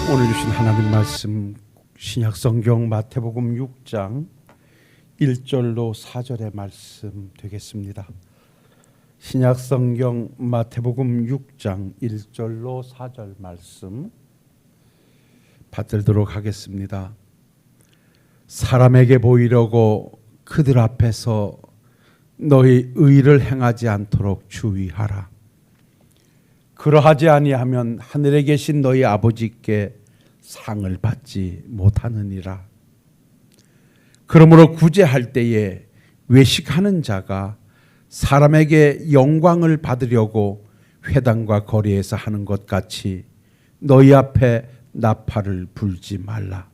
오늘 주신 하나님 말씀 신약성경 마태복음 6장 1절로 4절의 말씀 되겠습니다. 신약성경 마태복음 6장 1절로 4절 말씀 받들도록 하겠습니다. 사람에게 보이려고 그들 앞에서 너희 의를 행하지 않도록 주의하라. 그러하지 아니하면 하늘에 계신 너희 아버지께 상을 받지 못하느니라. 그러므로 구제할 때에 외식하는 자가 사람에게 영광을 받으려고 회당과 거리에서 하는 것 같이 너희 앞에 나팔을 불지 말라.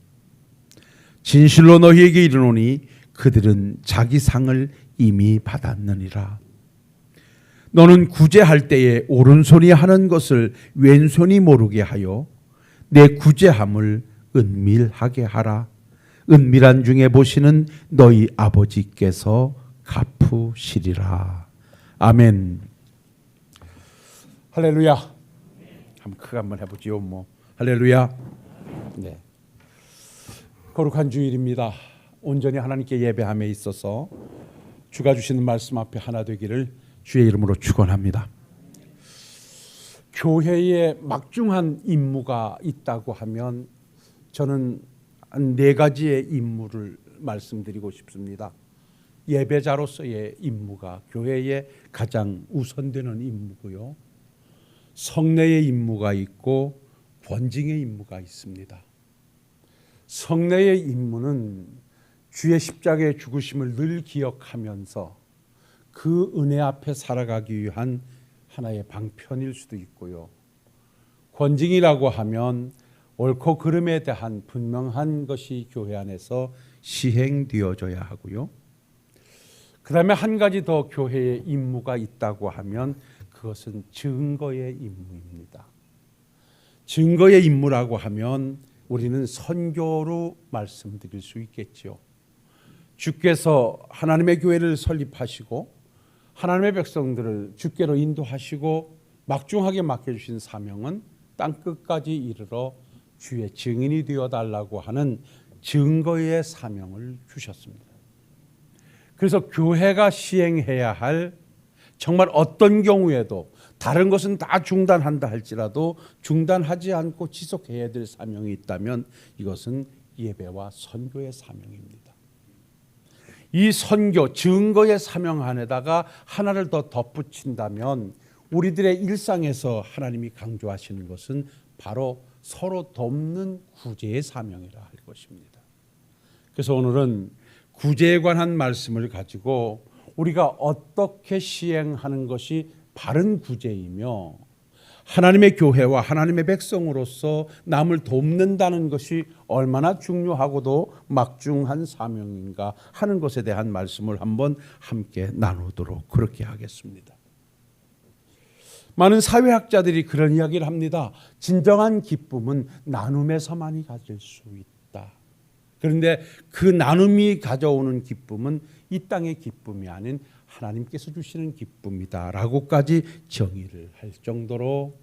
진실로 너희에게 이르노니 그들은 자기 상을 이미 받았느니라. 너는 구제할 때에 오른손이 하는 것을 왼손이 모르게 하여 내 구제함을 은밀하게 하라. 은밀한 중에 보시는 너희 아버지께서 갚으시리라. 아멘. 할렐루야. 한번 크게 한번 해보지요. 할렐루야. 네. 거룩한 주일입니다. 온전히 하나님께 예배함에 있어서 주가 주시는 말씀 앞에 하나 되기를 주의 이름으로 축원합니다. 교회에 막중한 임무가 있다고 하면 저는 한 4가지의 임무를 말씀드리고 싶습니다. 예배자로서의 임무가 교회에 가장 우선되는 임무고요. 성례의 임무가 있고 권징의 임무가 있습니다. 성례의 임무는 주의 십자가의 죽으심을 늘 기억하면서 그 은혜 앞에 살아가기 위한 하나의 방편일 수도 있고요. 권징이라고 하면 옳고 그름에 대한 분명한 것이 교회 안에서 시행되어져야 하고요. 그 다음에 한 가지 더 교회의 임무가 있다고 하면 그것은 증거의 임무입니다. 증거의 임무라고 하면 우리는 선교로 말씀드릴 수 있겠죠. 주께서 하나님의 교회를 설립하시고 하나님의 백성들을 주께로 인도하시고 막중하게 맡겨주신 사명은 땅끝까지 이르러 주의 증인이 되어달라고 하는 증거의 사명을 주셨습니다. 그래서 교회가 시행해야 할 정말 어떤 경우에도 다른 것은 다 중단한다 할지라도 중단하지 않고 지속해야 될 사명이 있다면 이것은 예배와 선교의 사명입니다. 이 선교, 증거의 사명 안에다가 하나를 더 덧붙인다면 우리들의 일상에서 하나님이 강조하시는 것은 바로 서로 돕는 구제의 사명이라 할 것입니다. 그래서 오늘은 구제에 관한 말씀을 가지고 우리가 어떻게 시행하는 것이 바른 구제이며 하나님의 교회와 하나님의 백성으로서 남을 돕는다는 것이 얼마나 중요하고도 막중한 사명인가 하는 것에 대한 말씀을 한번 함께 나누도록 그렇게 하겠습니다. 많은 사회학자들이 그런 이야기를 합니다. 진정한 기쁨은 나눔에서만이 가질 수 있다. 그런데 그 나눔이 가져오는 기쁨은 이 땅의 기쁨이 아닌 하나님께서 주시는 기쁨이다 라고까지 정의를 할 정도로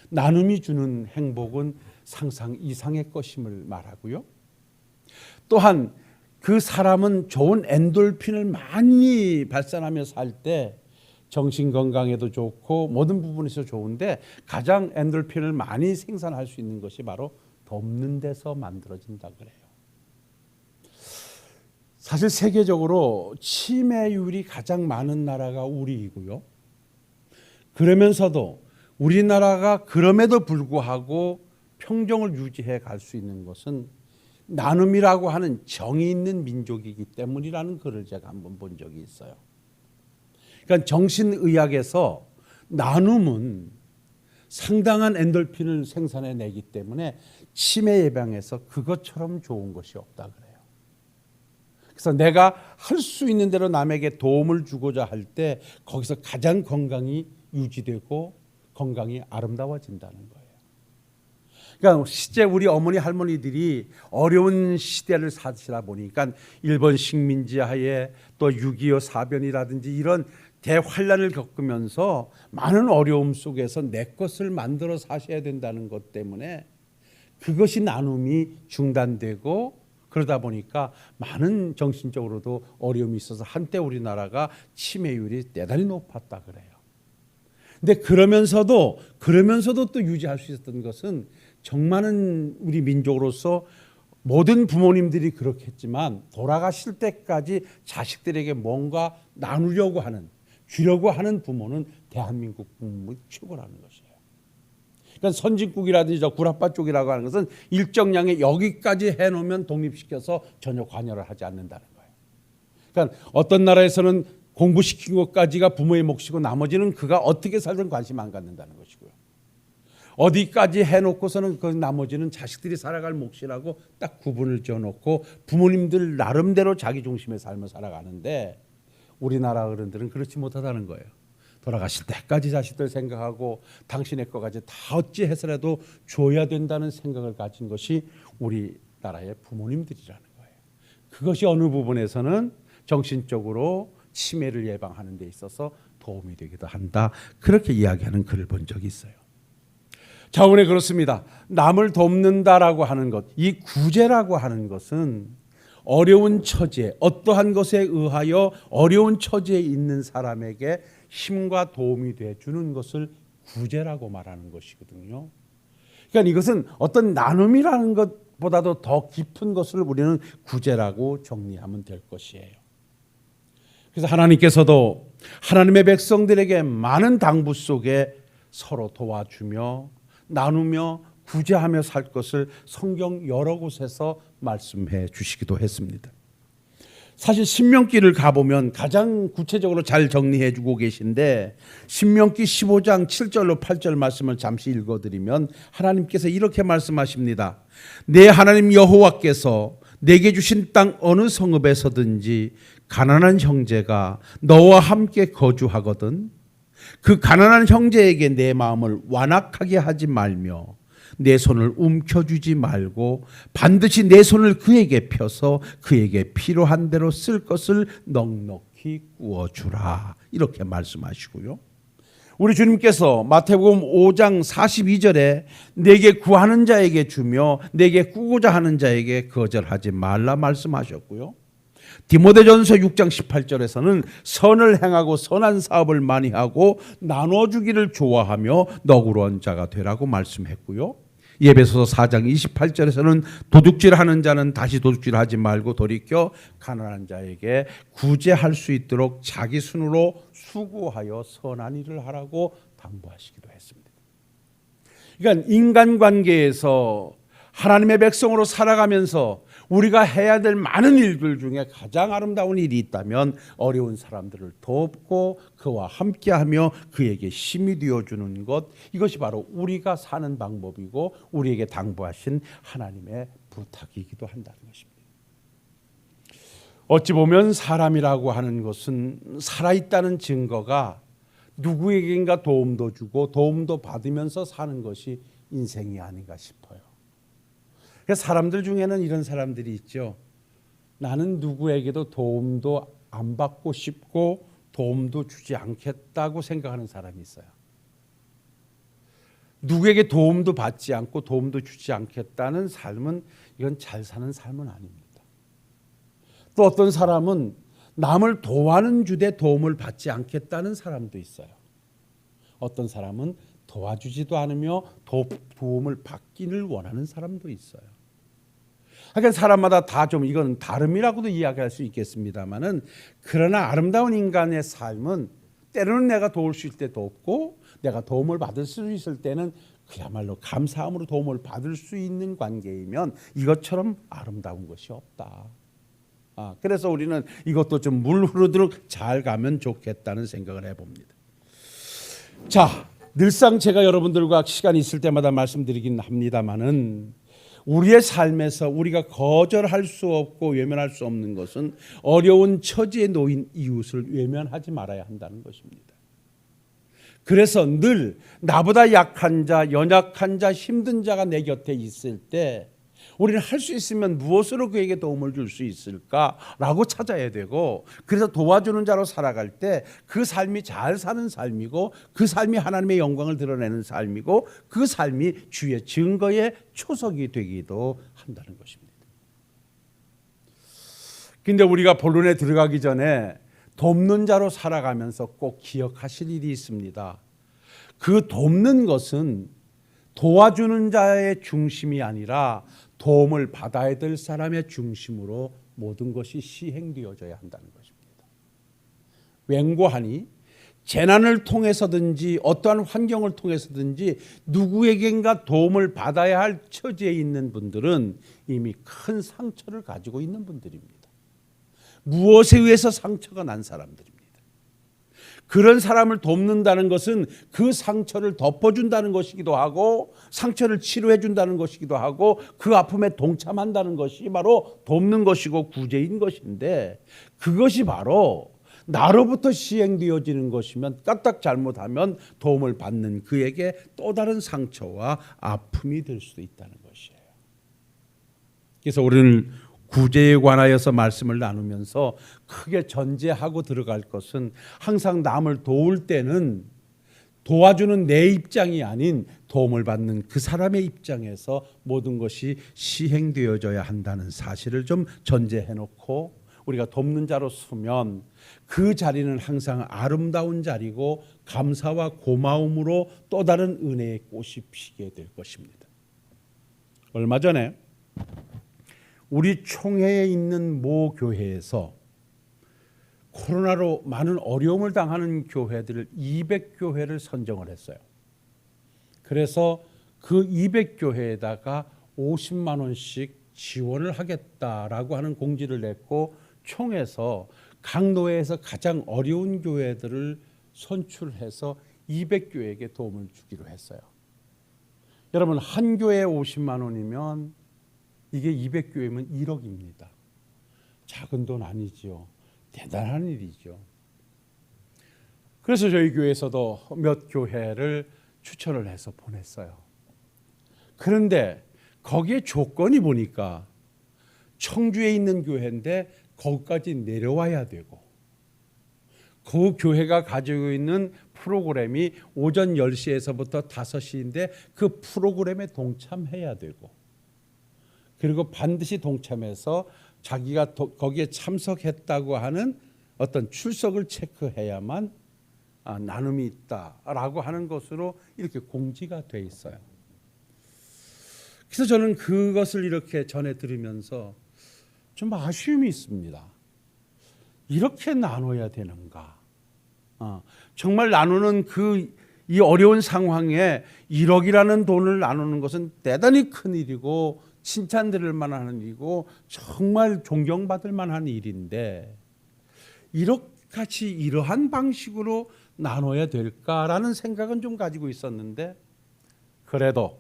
나눔이 주는 행복은 상상 이상의 것임을 말하고요. 또한 그 사람은 좋은 엔돌핀을 많이 발산하며 살 때 정신 건강에도 좋고 모든 부분에서 좋은데 가장 엔돌핀을 많이 생산할 수 있는 것이 바로 돕는 데서 만들어진다 그래요. 사실 세계적으로 치매율이 가장 많은 나라가 우리이고요. 그러면서도 우리나라가 그럼에도 불구하고 평정을 유지해 갈 수 있는 것은 나눔이라고 하는 정이 있는 민족이기 때문이라는 글을 제가 한번 본 적이 있어요. 그러니까 정신의학에서 나눔은 상당한 엔돌핀을 생산해내기 때문에 치매 예방에서 그것처럼 좋은 것이 없다 그래요. 그래서 내가 할 수 있는 대로 남에게 도움을 주고자 할 때 거기서 가장 건강이 유지되고 건강이 아름다워진다는 거예요. 그러니까 실제 우리 어머니 할머니들이 어려운 시대를 사시다 보니까 일본 식민지 하에 또 6.25 사변이라든지 이런 대환란을 겪으면서 많은 어려움 속에서 내 것을 만들어 사셔야 된다는 것 때문에 그것이 나눔이 중단되고 그러다 보니까 많은 정신적으로도 어려움이 있어서 한때 우리나라가 치매율이 대단히 높았다 그래요. 근데 그러면서도 또 유지할 수 있었던 것은 정말은 우리 민족으로서 모든 부모님들이 그렇겠지만 돌아가실 때까지 자식들에게 뭔가 나누려고 하는, 주려고 하는 부모는 대한민국 부모의 최고라는 것이에요. 그러니까 선진국이라든지 저 구라빠 쪽이라고 하는 것은 일정량의 여기까지 해놓으면 독립시켜서 전혀 관여를 하지 않는다는 거예요. 그러니까 어떤 나라에서는 공부시킨 것까지가 부모의 몫이고 나머지는 그가 어떻게 살든 관심 안 갖는다는 것이고요. 어디까지 해놓고서는 그 나머지는 자식들이 살아갈 몫이라고 딱 구분을 지어놓고 부모님들 나름대로 자기 중심의 삶을 살아가는데 우리나라 어른들은 그렇지 못하다는 거예요. 돌아가실 때까지 자식들 생각하고 당신의 것까지 다 어찌 해서라도 줘야 된다는 생각을 가진 것이 우리나라의 부모님들이라는 거예요. 그것이 어느 부분에서는 정신적으로 치매를 예방하는 데 있어서 도움이 되기도 한다. 그렇게 이야기하는 글을 본 적이 있어요. 자, 오늘 그렇습니다. 남을 돕는다라고 하는 것, 이 구제라고 하는 것은 어려운 처지에 어떠한 것에 의하여 어려운 처지에 있는 사람에게 힘과 도움이 돼 주는 것을 구제라고 말하는 것이거든요. 그러니까 이것은 어떤 나눔이라는 것보다도 더 깊은 것을 우리는 구제라고 정리하면 될 것이에요. 그래서 하나님께서도 하나님의 백성들에게 많은 당부 속에 서로 도와주며 나누며 구제하며 살 것을 성경 여러 곳에서 말씀해 주시기도 했습니다. 사실 신명기를 가보면 가장 구체적으로 잘 정리해 주고 계신데 신명기 15장 7절로 8절 말씀을 잠시 읽어드리면 하나님께서 이렇게 말씀하십니다. 내 하나님 여호와께서 내게 주신 땅 어느 성읍에서든지 가난한 형제가 너와 함께 거주하거든 그 가난한 형제에게 내 마음을 완악하게 하지 말며 내 손을 움켜쥐지 말고 반드시 내 손을 그에게 펴서 그에게 필요한 대로 쓸 것을 넉넉히 구워주라. 이렇게 말씀하시고요. 우리 주님께서 마태복음 5장 42절에 내게 구하는 자에게 주며 내게 꾸고자 하는 자에게 거절하지 말라 말씀하셨고요. 디모데전서 6장 18절에서는 선을 행하고 선한 사업을 많이 하고 나눠주기를 좋아하며 너그러운 자가 되라고 말씀했고요. 예배소서 4장 28절에서는 도둑질하는 자는 다시 도둑질하지 말고 돌이켜 가난한 자에게 구제할 수 있도록 자기 손으로 수고하여 선한 일을 하라고 당부하시기도 했습니다. 그러니까 인간관계에서 하나님의 백성으로 살아가면서 우리가 해야 될 많은 일들 중에 가장 아름다운 일이 있다면 어려운 사람들을 돕고 그와 함께하며 그에게 힘이 되어주는 것, 이것이 바로 우리가 사는 방법이고 우리에게 당부하신 하나님의 부탁이기도 한다는 것입니다. 어찌 보면 사람이라고 하는 것은 살아있다는 증거가 누구에게인가 도움도 주고 도움도 받으면서 사는 것이 인생이 아닌가 싶어요. 사람들 중에는 이런 사람들이 있죠. 나는 누구에게도 도움도 안 받고 싶고 도움도 주지 않겠다고 생각하는 사람이 있어요. 누구에게 도움도 받지 않고 도움도 주지 않겠다는 삶은 이건 잘 사는 삶은 아닙니다. 또 어떤 사람은 남을 도와는 주되 도움을 받지 않겠다는 사람도 있어요. 어떤 사람은 도와주지도 않으며 도움을 받기를 원하는 사람도 있어요. 하여간 사람마다 다 좀 이건 다름이라고도 이야기할 수 있겠습니다만은 그러나 아름다운 인간의 삶은 때로는 내가 도울 수 있을 때 돕고 내가 도움을 받을 수 있을 때는 그야말로 감사함으로 도움을 받을 수 있는 관계이면 이것처럼 아름다운 것이 없다. 그래서 우리는 이것도 좀 물 흐르도록 잘 가면 좋겠다는 생각을 해봅니다. 자, 늘상 제가 여러분들과 시간이 있을 때마다 말씀드리긴 합니다만은 우리의 삶에서 우리가 거절할 수 없고 외면할 수 없는 것은 어려운 처지에 놓인 이웃을 외면하지 말아야 한다는 것입니다. 그래서 늘 나보다 약한 자, 연약한 자, 힘든 자가 내 곁에 있을 때 우리는 할 수 있으면 무엇으로 그에게 도움을 줄 수 있을까라고 찾아야 되고, 그래서 도와주는 자로 살아갈 때 그 삶이 잘 사는 삶이고, 그 삶이 하나님의 영광을 드러내는 삶이고, 그 삶이 주의 증거의 초석이 되기도 한다는 것입니다. 근데 우리가 본론에 들어가기 전에 돕는 자로 살아가면서 꼭 기억하실 일이 있습니다. 그 돕는 것은 도와주는 자의 중심이 아니라 도움을 받아야 될 사람의 중심으로 모든 것이 시행되어져야 한다는 것입니다. 맹고하니 재난을 통해서든지 어떠한 환경을 통해서든지 누구에겐가 도움을 받아야 할 처지에 있는 분들은 이미 큰 상처를 가지고 있는 분들입니다. 무엇에 의해서 상처가 난 사람들입니다. 그런 사람을 돕는다는 것은 그 상처를 덮어준다는 것이기도 하고, 상처를 치료해 준다는 것이기도 하고, 그 아픔에 동참한다는 것이 바로 돕는 것이고 구제인 것인데, 그것이 바로 나로부터 시행되어지는 것이면 까딱 잘못하면 도움을 받는 그에게 또 다른 상처와 아픔이 될 수도 있다는 것이에요. 그래서 우리는 구제에 관하여서 말씀을 나누면서 크게 전제하고 들어갈 것은, 항상 남을 도울 때는 도와주는 내 입장이 아닌 도움을 받는 그 사람의 입장에서 모든 것이 시행되어져야 한다는 사실을 좀 전제해 놓고, 우리가 돕는 자로 서면 그 자리는 항상 아름다운 자리고 감사와 고마움으로 또 다른 은혜의 꽃이 피게 될 것입니다. 얼마 전에 우리 총회에 있는 모 교회에서 코로나로 많은 어려움을 당하는 교회들을 200교회를 선정을 했어요. 그래서 그 200교회에다가 50만 원씩 지원을 하겠다라고 하는 공지를 냈고, 총에서 각 노회에서 가장 어려운 교회들을 선출해서 200교회에게 도움을 주기로 했어요. 여러분, 한 교회에 50만 원이면 이게 200교회면 1억입니다. 작은 돈 아니죠. 대단한 일이죠. 그래서 저희 교회에서도 몇 교회를 추천을 해서 보냈어요. 그런데 거기에 조건이 보니까 청주에 있는 교회인데 거기까지 내려와야 되고, 그 교회가 가지고 있는 프로그램이 오전 10시에서부터 5시인데 그 프로그램에 동참해야 되고, 그리고 반드시 동참해서 자기가 거기에 참석했다고 하는 어떤 출석을 체크해야만 나눔이 있다라고 하는 것으로 이렇게 공지가 돼 있어요. 그래서 저는 그것을 이렇게 전해 들으면서 좀 아쉬움이 있습니다. 이렇게 나눠야 되는가? 정말 나누는 이 어려운 상황에 1억이라는 돈을 나누는 것은 대단히 큰 일이고 칭찬드릴 만한 일이고 정말 존경받을 만한 일인데, 이렇게 이러한 방식으로 나눠야 될까라는 생각은 좀 가지고 있었는데, 그래도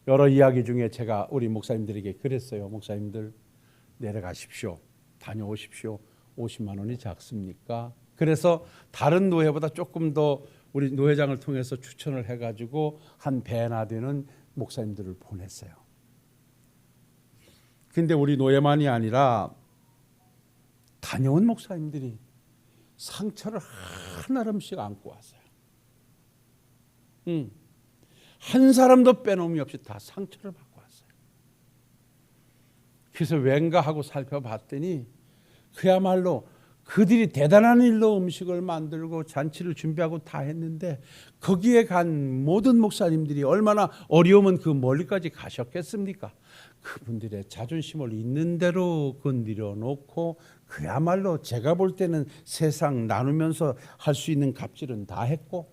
여러 이야기 중에 제가 우리 목사님들에게 그랬어요. 목사님들 내려가십시오. 다녀오십시오. 50만 원이 작습니까? 그래서 다른 노회보다 조금 더 우리 노회장을 통해서 추천을 해가지고 한 배나 되는 목사님들을 보냈어요. 근데 우리 노예만이 아니라 다녀온 목사님들이 상처를 하나름씩 안고 왔어요. 한 사람도 빼놓음이 없이 다 상처를 받고 왔어요. 그래서 왠가 하고 살펴봤더니 그야말로 그들이 대단한 일로 음식을 만들고 잔치를 준비하고 다 했는데, 거기에 간 모든 목사님들이 얼마나 어려우면 그 멀리까지 가셨겠습니까? 그분들의 자존심을 있는 대로 건드려 놓고, 그야말로 제가 볼 때는 세상 나누면서 할 수 있는 갑질은 다 했고,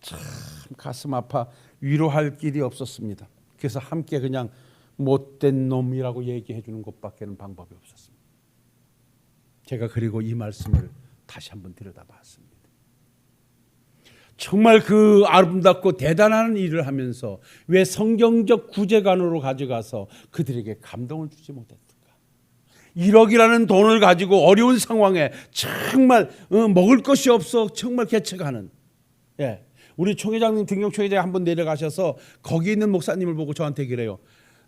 참 가슴 아파 위로할 길이 없었습니다. 그래서 함께 그냥 못된 놈이라고 얘기해 주는 것밖에는 방법이 없었습니다. 제가 그리고 이 말씀을 다시 한번 들여다봤습니다. 정말 그 아름답고 대단한 일을 하면서 왜 성경적 구제관으로 가져가서 그들에게 감동을 주지 못했을까? 1억이라는 돈을 가지고 어려운 상황에 정말 먹을 것이 없어 정말 개척하는, 우리 총회장님, 등경 총회장 한번 내려가셔서 거기 있는 목사님을 보고 저한테 그래요.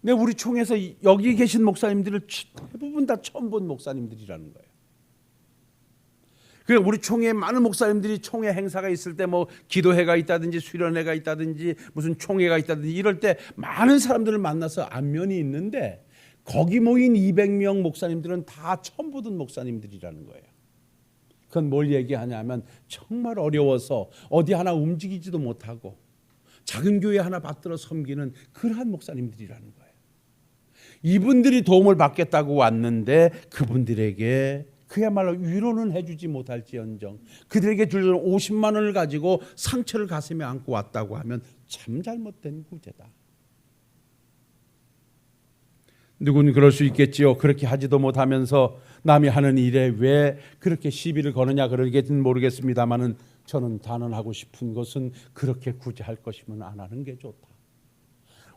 근데 우리 총회에서 여기 계신 목사님들을 대부분 다 처음 본 목사님들이라는 거예요. 그리고 우리 총회에 많은 목사님들이 총회 행사가 있을 때 뭐 기도회가 있다든지 수련회가 있다든지 무슨 총회가 있다든지 이럴 때 많은 사람들을 만나서 안면이 있는데 거기 모인 200명 목사님들은 다 처음 보던 목사님들이라는 거예요. 그건 뭘 얘기하냐면 정말 어려워서 어디 하나 움직이지도 못하고 작은 교회 하나 받들어 섬기는 그러한 목사님들이라는 거예요. 이분들이 도움을 받겠다고 왔는데 그분들에게 그야말로 위로는 해주지 못할지언정 그들에게 줄 50만 원을 가지고 상처를 가슴에 안고 왔다고 하면 참 잘못된 구제다. 누군 그럴 수 있겠지요. 그렇게 하지도 못하면서 남이 하는 일에 왜 그렇게 시비를 거느냐 그러겠지는 모르겠습니다만은 저는 단언하고 싶은 것은 그렇게 구제할 것이면 안 하는 게 좋다.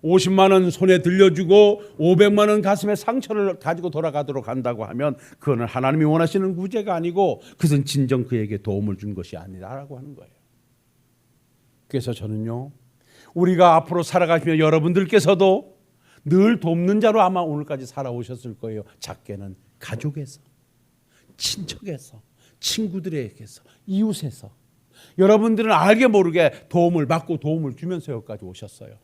50만 원 손에 들려주고 500만 원 가슴에 상처를 가지고 돌아가도록 한다고 하면 그거는 하나님이 원하시는 구제가 아니고 그것은 진정 그에게 도움을 준 것이 아니라고 하는 거예요. 그래서 저는요, 우리가 앞으로 살아가시며 여러분들께서도 늘 돕는 자로 아마 오늘까지 살아오셨을 거예요. 작게는 가족에서, 친척에서, 친구들에게서, 이웃에서 여러분들은 알게 모르게 도움을 받고 도움을 주면서 여기까지 오셨어요.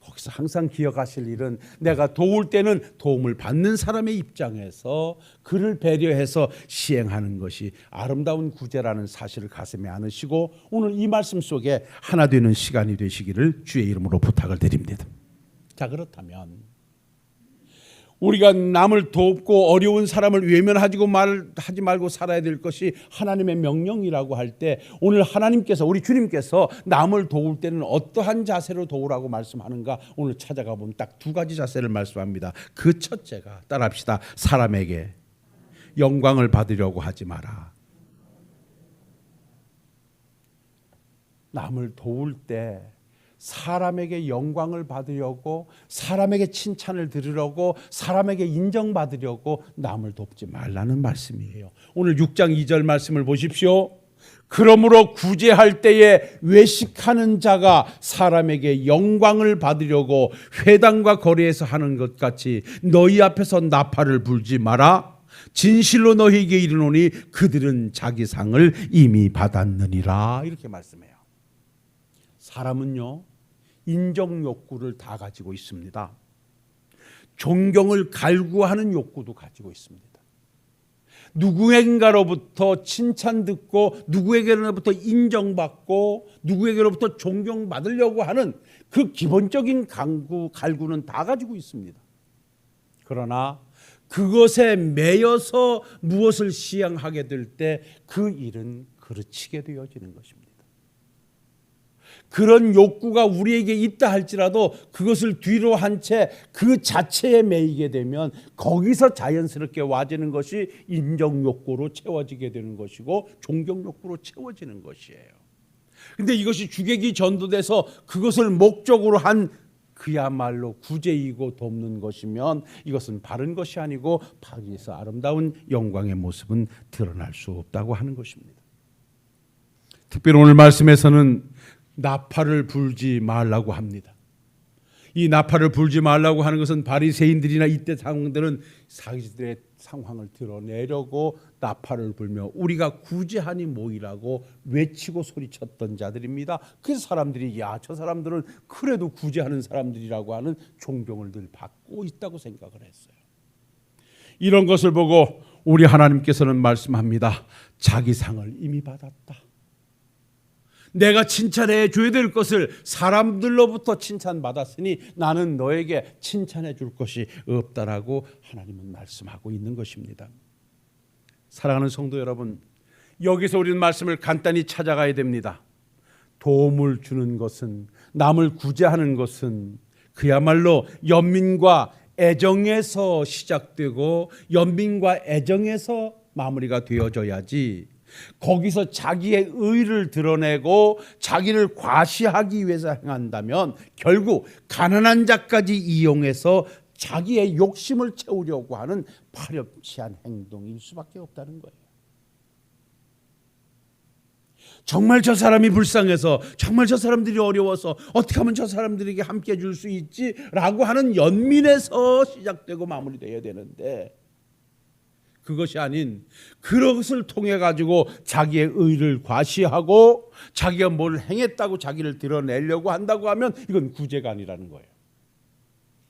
거기서 항상 기억하실 일은 내가 도울 때는 도움을 받는 사람의 입장에서 그를 배려해서 시행하는 것이 아름다운 구제라는 사실을 가슴에 안으시고 오늘 이 말씀 속에 하나 되는 시간이 되시기를 주의 이름으로 부탁을 드립니다. 자, 그렇다면 우리가 남을 돕고 어려운 사람을 외면하지 말고 살아야 될 것이 하나님의 명령이라고 할 때 오늘 하나님께서 우리 주님께서 남을 도울 때는 어떠한 자세로 도우라고 말씀하는가 오늘 찾아가 보면 딱 두 가지 자세를 말씀합니다. 그 첫째가 따라합시다. 사람에게 영광을 받으려고 하지 마라. 남을 도울 때 사람에게 영광을 받으려고 사람에게 칭찬을 들으려고 사람에게 인정받으려고 남을 돕지 말라는 말씀이에요. 오늘 6장 2절 말씀을 보십시오. 그러므로 구제할 때에 외식하는 자가 사람에게 영광을 받으려고 회당과 거리에서 하는 것 같이 너희 앞에서 나팔을 불지 마라. 진실로 너희에게 이르노니 그들은 자기 상을 이미 받았느니라. 이렇게 말씀해요. 사람은요, 인정 욕구를 다 가지고 있습니다. 존경을 갈구하는 욕구도 가지고 있습니다. 누구에게로부터 칭찬 듣고 누구에게로부터 인정받고 누구에게로부터 존경받으려고 하는 그 기본적인 갈구는 다 가지고 있습니다. 그러나 그것에 매여서 무엇을 시행하게 될 때 그 일은 그르치게 되어지는 것입니다. 그런 욕구가 우리에게 있다 할지라도 그것을 뒤로 한 채 그 자체에 매이게 되면 거기서 자연스럽게 와지는 것이 인정 욕구로 채워지게 되는 것이고 존경 욕구로 채워지는 것이에요. 그런데 이것이 주객이 전도돼서 그것을 목적으로 한 그야말로 구제이고 돕는 것이면 이것은 바른 것이 아니고 거기서 아름다운 영광의 모습은 드러날 수 없다고 하는 것입니다. 특별히 오늘 말씀에서는 나팔을 불지 말라고 합니다. 이 나팔을 불지 말라고 하는 것은 바리새인들이나 이때 상황들은 자기들의 상황을 드러내려고 나팔을 불며 우리가 구제하니 모이라고 외치고 소리쳤던 자들입니다. 그래서 사람들이 야, 저 사람들은 그래도 구제하는 사람들이라고 하는 존경을 늘 받고 있다고 생각을 했어요. 이런 것을 보고 우리 하나님께서는 말씀합니다. 자기 상을 이미 받았다. 내가 칭찬해 줘야 될 것을 사람들로부터 칭찬받았으니 나는 너에게 칭찬해 줄 것이 없다라고 하나님은 말씀하고 있는 것입니다. 사랑하는 성도 여러분, 여기서 우리는 말씀을 간단히 찾아가야 됩니다. 도움을 주는 것은, 남을 구제하는 것은 그야말로 연민과 애정에서 시작되고 연민과 애정에서 마무리가 되어져야지 거기서 자기의 의를 드러내고 자기를 과시하기 위해서 행한다면 결국 가난한 자까지 이용해서 자기의 욕심을 채우려고 하는 파렴치한 행동일 수밖에 없다는 거예요. 정말 저 사람이 불쌍해서, 정말 저 사람들이 어려워서 어떻게 하면 저 사람들에게 함께 해줄 수 있지라고 하는 연민에서 시작되고 마무리되어야 되는데, 그것이 아닌 그것을 통해 가지고 자기의 의를 과시하고 자기가 뭘 행했다고 자기를 드러내려고 한다고 하면 이건 구제가 아니라는 거예요.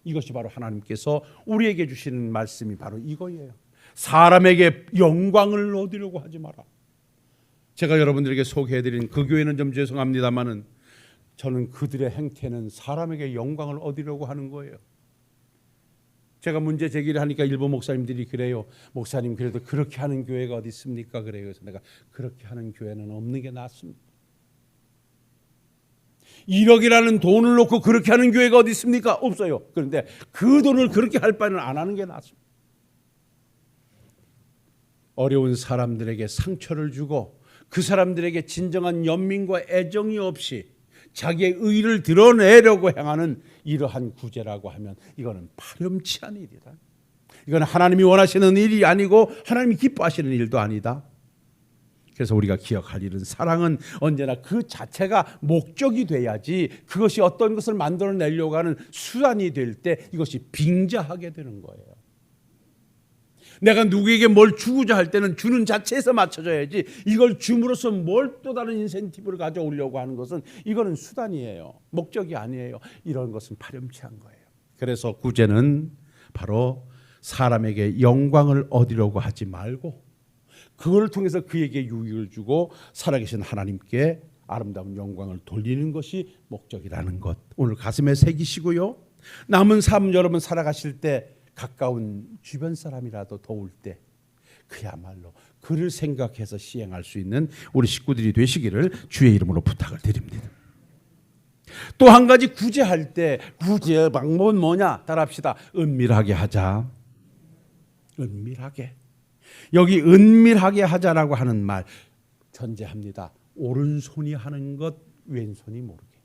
이것이 바로 하나님께서 우리에게 주시는 말씀이 바로 이거예요. 사람에게 영광을 얻으려고 하지 마라. 제가 여러분들에게 소개해드린 그 교회는 좀 죄송합니다마는 저는 그들의 행태는 사람에게 영광을 얻으려고 하는 거예요. 제가 문제 제기를 하니까 일부 목사님들이 그래요. 목사님, 그래도 그렇게 하는 교회가 어디 있습니까? 그래요. 그래서 내가 그렇게 하는 교회는 없는 게 낫습니다. 1억이라는 돈을 놓고 그렇게 하는 교회가 어디 있습니까? 없어요. 그런데 그 돈을 그렇게 할 바에는 안 하는 게 낫습니다. 어려운 사람들에게 상처를 주고 그 사람들에게 진정한 연민과 애정이 없이 자기의 의를 드러내려고 행하는 이러한 구제라고 하면 이거는 파렴치한 일이다. 이건 하나님이 원하시는 일이 아니고 하나님이 기뻐하시는 일도 아니다. 그래서 우리가 기억할 일은, 사랑은 언제나 그 자체가 목적이 돼야지 그것이 어떤 것을 만들어내려고 하는 수단이 될 때 이것이 빙자하게 되는 거예요. 내가 누구에게 뭘 주고자 할 때는 주는 자체에서 맞춰져야지, 이걸 줌으로써 뭘 또 다른 인센티브를 가져오려고 하는 것은 이거는 수단이에요. 목적이 아니에요. 이런 것은 파렴치한 거예요. 그래서 구제는 바로 사람에게 영광을 얻으려고 하지 말고 그걸 통해서 그에게 유익을 주고 살아계신 하나님께 아름다운 영광을 돌리는 것이 목적이라는 것, 오늘 가슴에 새기시고요. 남은 삶 여러분 살아가실 때 가까운 주변 사람이라도 도울 때 그야말로 그를 생각해서 시행할 수 있는 우리 식구들이 되시기를 주의 이름으로 부탁을 드립니다. 또 한 가지 구제할 때 구제의 방법은 뭐냐? 따라합시다. 은밀하게 하자. 은밀하게. 여기 은밀하게 하자라고 하는 말 전제합니다. 오른손이 하는 것 왼손이 모르게.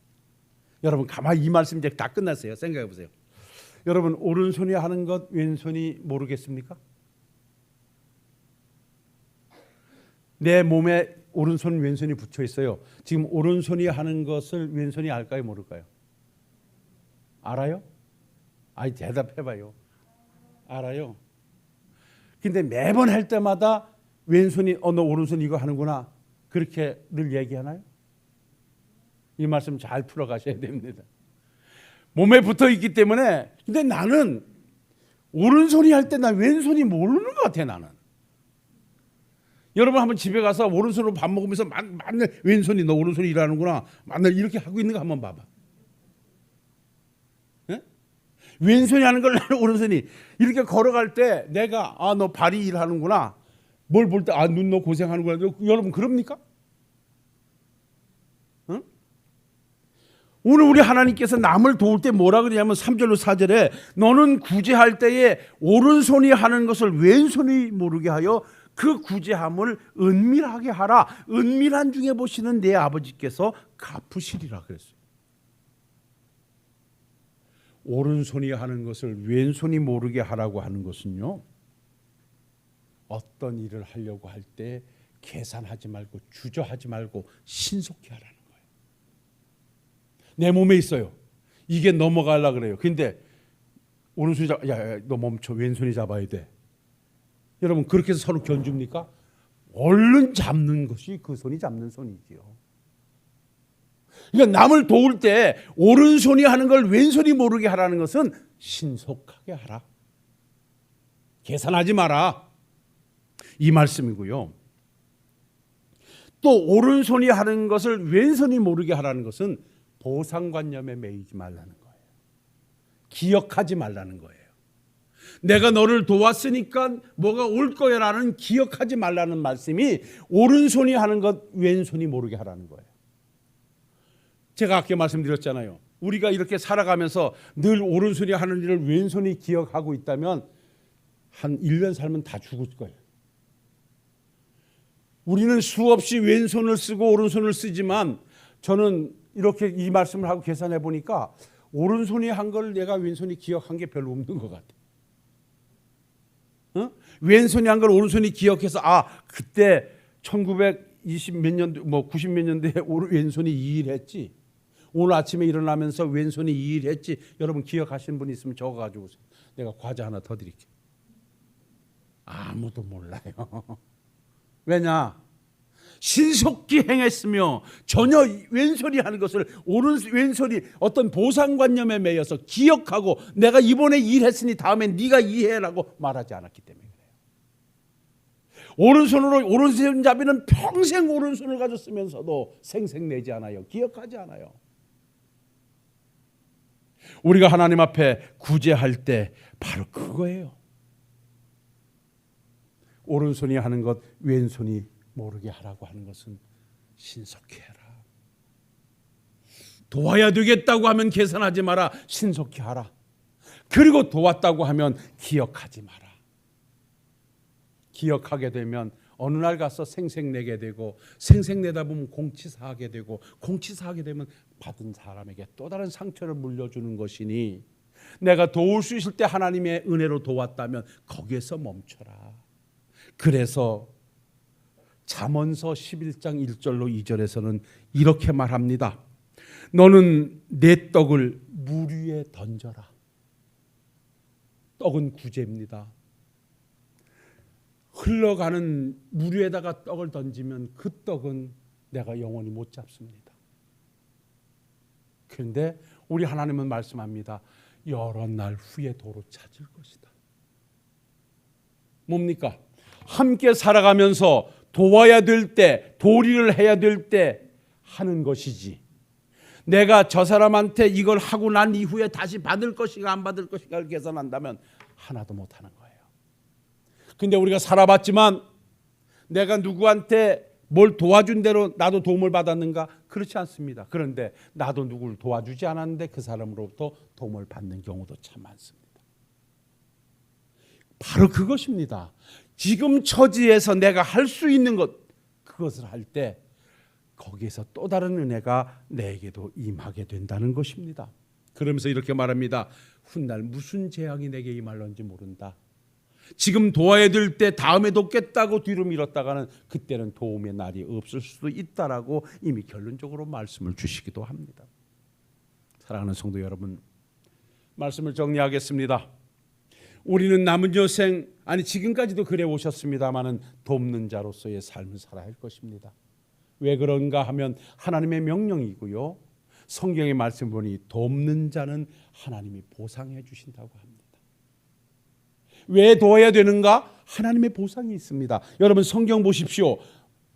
여러분 가만히 이 말씀 이제 다 끝났어요. 생각해 보세요. 여러분 오른손이 하는 것 왼손이 모르겠습니까? 내 몸에 오른손 왼손이 붙여 있어요. 지금 오른손이 하는 것을 왼손이 알까요 모를까요? 알아요? 아이 대답해 봐요. 알아요. 근데 매번 할 때마다 왼손이 너 오른손 이거 하는구나 그렇게 늘 얘기하나요? 이 말씀 잘 풀어 가셔야 됩니다. 몸에 붙어 있기 때문에. 근데 나는 오른손이 할 때 나 왼손이 모르는 것 같아. 나는. 여러분 한번 집에 가서 오른손으로 밥 먹으면서 맨날 왼손이 너 오른손이 일하는구나 맨날 이렇게 하고 있는 거 한번 봐봐. 네? 왼손이 하는 걸 나는 오른손이 이렇게 걸어갈 때 내가 너 발이 일하는구나 뭘 볼 때 눈 너 고생하는구나. 여러분 그럽니까? 응? 오늘 우리 하나님께서 남을 도울 때 뭐라 그러냐면 3절로 4절에 너는 구제할 때에 오른손이 하는 것을 왼손이 모르게 하여 그 구제함을 은밀하게 하라. 은밀한 중에 보시는 내 아버지께서 갚으시리라 그랬어요. 오른손이 하는 것을 왼손이 모르게 하라고 하는 것은요, 어떤 일을 하려고 할 때 계산하지 말고 주저하지 말고 신속히 하라는 거예요. 내 몸에 있어요. 이게 넘어가려고 그래요. 근데 오른손이 너 멈춰. 왼손이 잡아야 돼. 여러분 그렇게 해서 서로 견줍니까? 얼른 잡는 것이 그 손이 잡는 손이지요. 그러니까 남을 도울 때 오른손이 하는 걸 왼손이 모르게 하라는 것은 신속하게 하라. 계산하지 마라. 이 말씀이고요. 또 오른손이 하는 것을 왼손이 모르게 하라는 것은 보상관념에 매이지 말라는 거예요. 기억하지 말라는 거예요. 내가 너를 도왔으니까 뭐가 올 거야라는 기억하지 말라는 말씀이 오른손이 하는 것 왼손이 모르게 하라는 거예요. 제가 아까 말씀드렸잖아요. 우리가 이렇게 살아가면서 늘 오른손이 하는 일을 왼손이 기억하고 있다면 한 1년 살면 다 죽을 거예요. 우리는 수없이 왼손을 쓰고 오른손을 쓰지만 저는 이렇게 이 말씀을 하고 계산해 보니까 오른손이 한 걸 내가 왼손이 기억한 게 별로 없는 것 같아요. 왼손이 한 걸 오른손이 기억해서 그때 20 몇 년도 90 몇 년도에 왼손이 2일 했지. 오늘 아침에 일어나면서 왼손이 2일 했지. 여러분 기억하시는 분 있으면 적어가지고 내가 과자 하나 더 드릴게요. 아무도 몰라요. 왜냐? 신속히 행했으며 전혀 왼손이 하는 것을 왼손이 어떤 보상관념에 매여서 기억하고 내가 이번에 일했으니 다음에 네가 이해라고 말하지 않았기 때문에 그래요. 오른손잡이는 평생 오른손을 가졌으면서도 생색내지 않아요. 기억하지 않아요. 우리가 하나님 앞에 구제할 때 바로 그거예요. 오른손이 하는 것 왼손이 모르게 하라고 하는 것은 신속히 해라. 도와야 되겠다고 하면 계산하지 마라. 신속히 하라. 그리고 도왔다고 하면 기억하지 마라. 기억하게 되면 어느 날 가서 생색내게 되고 생색내다 보면 공치사하게 되고 공치사하게 되면 받은 사람에게 또 다른 상처를 물려주는 것이니 내가 도울 수 있을 때 하나님의 은혜로 도왔다면 거기에서 멈춰라. 그래서 잠언서 11장 1절로 2절에서는 이렇게 말합니다. 너는 내 떡을 물 위에 던져라. 떡은 구제입니다. 흘러가는 물 위에다가 떡을 던지면 그 떡은 내가 영원히 못 잡습니다. 그런데 우리 하나님은 말씀합니다. 여러 날 후에 도로 찾을 것이다. 뭡니까? 함께 살아가면서 도와야 될 때, 도리를 해야 될 때 하는 것이지. 내가 저 사람한테 이걸 하고 난 이후에 다시 받을 것인가 안 받을 것인가를 계산한다면 하나도 못하는 거예요. 근데 우리가 살아봤지만 내가 누구한테 뭘 도와준 대로 나도 도움을 받았는가? 그렇지 않습니다. 그런데 나도 누구를 도와주지 않았는데 그 사람으로부터 도움을 받는 경우도 참 많습니다. 바로 그것입니다. 지금 처지에서 내가 할 수 있는 것, 그것을 할 때 거기에서 또 다른 은혜가 내게도 임하게 된다는 것입니다. 그러면서 이렇게 말합니다. 훗날 무슨 재앙이 내게 임할런지 모른다. 지금 도와야 될 때 다음에 돕겠다고 뒤로 미뤘다가는 그때는 도움의 날이 없을 수도 있다라고 이미 결론적으로 말씀을 주시기도 합니다. 사랑하는 성도 여러분, 말씀을 정리하겠습니다. 우리는 남은 여생, 지금까지도 그래 오셨습니다마는 돕는 자로서의 삶을 살아야 할 것입니다. 왜 그런가 하면 하나님의 명령이고요. 성경의 말씀 보니 돕는 자는 하나님이 보상해 주신다고 합니다. 왜 도와야 되는가? 하나님의 보상이 있습니다. 여러분 성경 보십시오.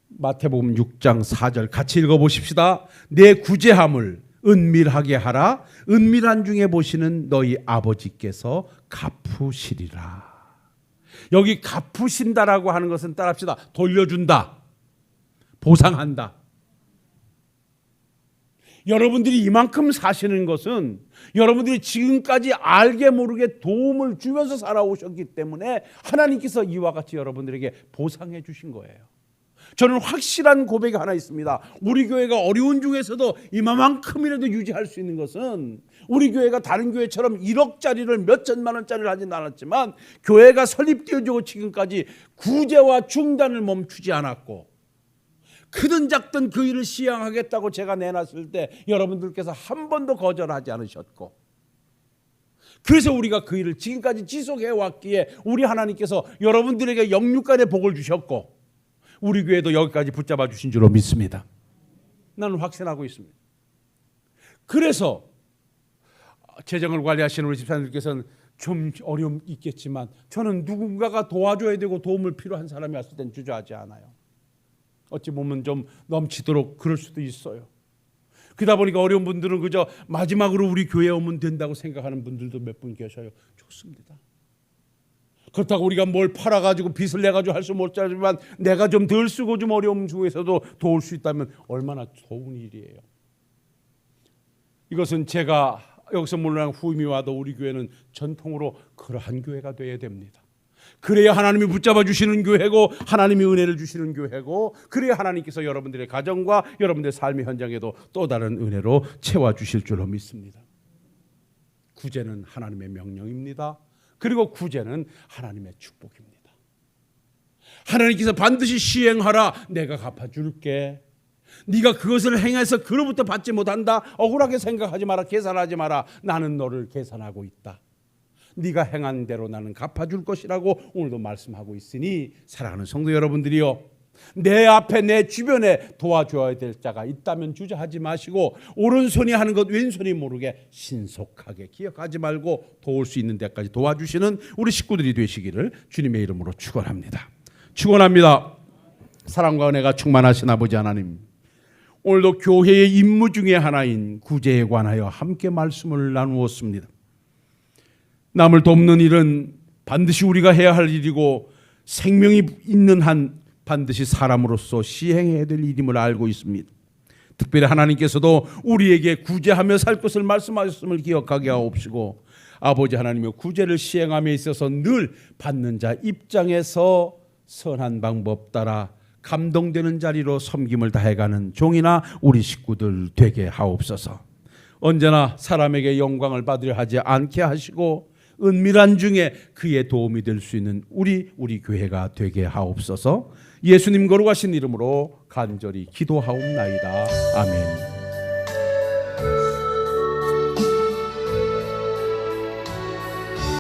마태복음 6장 4절 같이 읽어보십시다. 내 구제함을 은밀하게 하라. 은밀한 중에 보시는 너희 아버지께서 갚으시리라. 여기 갚으신다라고 하는 것은 따라합시다. 돌려준다. 보상한다. 여러분들이 이만큼 사시는 것은 여러분들이 지금까지 알게 모르게 도움을 주면서 살아오셨기 때문에 하나님께서 이와 같이 여러분들에게 보상해 주신 거예요. 저는 확실한 고백이 하나 있습니다. 우리 교회가 어려운 중에서도 이만큼이라도 유지할 수 있는 것은 우리 교회가 다른 교회처럼 1억짜리를 몇 천만 원짜리를 하진 않았지만 교회가 설립되어지고 지금까지 구제와 중단을 멈추지 않았고 크든 작든 그 일을 시행하겠다고 제가 내놨을 때 여러분들께서 한 번도 거절하지 않으셨고 그래서 우리가 그 일을 지금까지 지속해 왔기에 우리 하나님께서 여러분들에게 영육간의 복을 주셨고 우리 교회도 여기까지 붙잡아 주신 줄로 믿습니다. 나는 확신하고 있습니다. 그래서 재정을 관리하시는 우리 집사님들께서는 좀 어려움이 있겠지만 저는 누군가가 도와줘야 되고 도움을 필요한 사람이 왔을 땐 주저하지 않아요. 어찌 보면 좀 넘치도록 그럴 수도 있어요. 그러다 보니까 어려운 분들은 그저 마지막으로 우리 교회에 오면 된다고 생각하는 분들도 몇 분 계셔요. 좋습니다. 그렇다고 우리가 뭘 팔아가지고 빚을 내가지고 할 수 못 자지만 내가 좀 덜 쓰고 좀 어려움 중에서도 도울 수 있다면 얼마나 좋은 일이에요. 이것은 제가 여기서 물론 후임이 와도 우리 교회는 전통으로 그러한 교회가 되어야 됩니다. 그래야 하나님이 붙잡아 주시는 교회고 하나님이 은혜를 주시는 교회고 그래야 하나님께서 여러분들의 가정과 여러분들의 삶의 현장에도 또 다른 은혜로 채워주실 줄로 믿습니다. 구제는 하나님의 명령입니다. 그리고 구제는 하나님의 축복입니다. 하나님께서 반드시 시행하라. 내가 갚아줄게. 네가 그것을 행해서 그로부터 받지 못한다. 억울하게 생각하지 마라. 계산하지 마라. 나는 너를 계산하고 있다. 네가 행한 대로 나는 갚아줄 것이라고 오늘도 말씀하고 있으니 사랑하는 성도 여러분들이요, 내 앞에 내 주변에 도와줘야 될 자가 있다면 주저하지 마시고 오른손이 하는 것 왼손이 모르게 신속하게 기억하지 말고 도울 수 있는 데까지 도와주시는 우리 식구들이 되시기를 주님의 이름으로 축원합니다. 축원합니다. 사랑과 은혜가 충만하신 아버지 하나님, 오늘도 교회의 임무 중에 하나인 구제에 관하여 함께 말씀을 나누었습니다. 남을 돕는 일은 반드시 우리가 해야 할 일이고 생명이 있는 한 반드시 사람으로서 시행해야 될 일임을 알고 있습니다. 특별히 하나님께서도 우리에게 구제하며 살 것을 말씀하셨음을 기억하게 하옵시고, 아버지 하나님의 구제를 시행함에 있어서 늘 받는 자 입장에서 선한 방법 따라 감동되는 자리로 섬김을 다해가는 종이나 우리 식구들 되게 하옵소서. 언제나 사람에게 영광을 받으려 하지 않게 하시고 은밀한 중에 그의 도움이 될 수 있는 우리 교회가 되게 하옵소서. 예수님 거룩하신 이름으로 간절히 기도하옵나이다. 아멘.